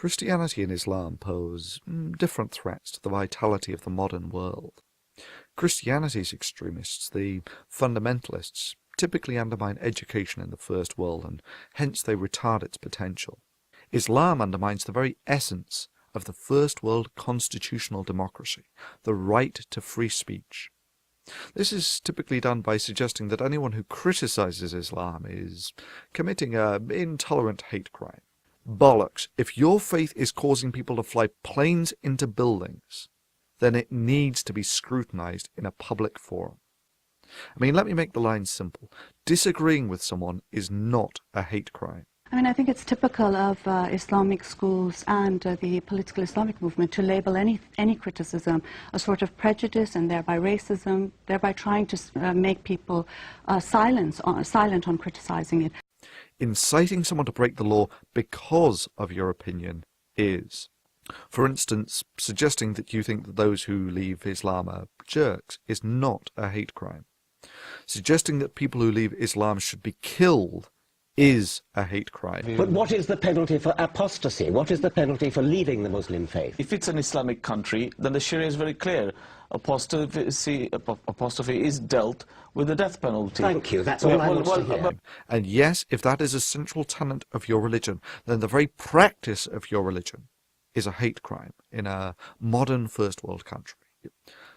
Christianity and Islam pose different threats to the vitality of the modern world. Christianity's extremists, the fundamentalists, typically undermine education in the First World, and hence they retard its potential. Islam undermines the very essence of the First World constitutional democracy, the right to free speech. This is typically done by suggesting that anyone who criticizes Islam is committing an intolerant hate crime. Bollocks! If your faith is causing people to fly planes into buildings, then it needs to be scrutinized in a public forum. I mean, let me make the line simple. Disagreeing with someone is not a hate crime. I mean, I think it's typical of Islamic schools and the political Islamic movement to label any criticism a sort of prejudice and thereby racism, thereby trying to make people silent on criticizing it. Inciting someone to break the law because of your opinion is. For instance, suggesting that you think that those who leave Islam are jerks is not a hate crime. Suggesting that people who leave Islam should be killed is a hate crime. But what is the penalty for apostasy? What is the penalty for leaving the Muslim faith? If it's an Islamic country, then the Sharia is very clear. Apostasy is dealt with the death penalty. Thank you, that's all I want to hear. And yes, if that is a central tenet of your religion, then the very practice of your religion is a hate crime in a modern first world country.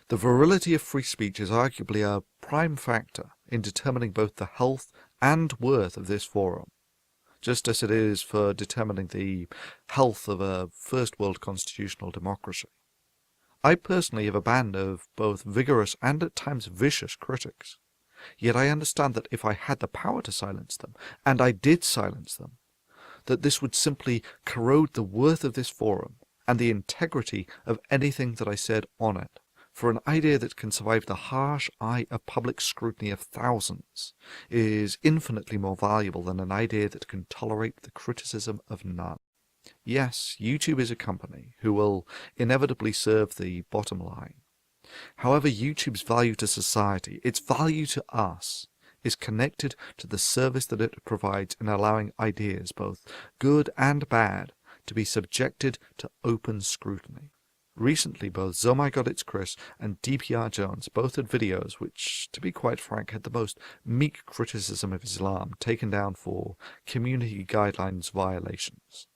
The virility of free speech is arguably a prime factor in determining both the health and worth of this forum, just as it is for determining the health of a first world constitutional democracy. I personally have a band of both vigorous and at times vicious critics, yet I understand that if I had the power to silence them, and I did silence them, that this would simply corrode the worth of this forum and the integrity of anything that I said on it. For an idea that can survive the harsh eye of public scrutiny of thousands is infinitely more valuable than an idea that can tolerate the criticism of none. Yes, YouTube is a company who will inevitably serve the bottom line. However, YouTube's value to society, its value to us, is connected to the service that it provides in allowing ideas, both good and bad, to be subjected to open scrutiny. Recently, both ZOMGitsCriss and DPRjones both had videos which, to be quite frank, had the most meek criticism of Islam taken down for community guidelines violations.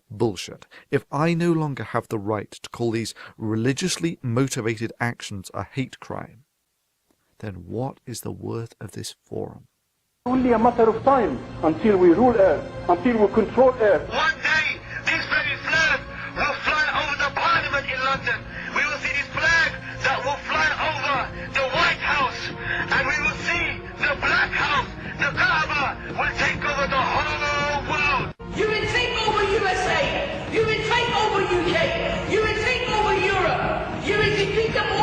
Bullshit. If I no longer have the right to call these religiously motivated actions a hate crime, then what is the worth of this forum? Only a matter of time until we rule Earth, until we control Earth. One day, this very flag will fly over the Parliament in London. We will see this flag that will fly over the White House, and we will see the Black House. The Kaaba will take over the whole world. You will take over USA. You will take over UK. You will take over Europe. You will defeat them all.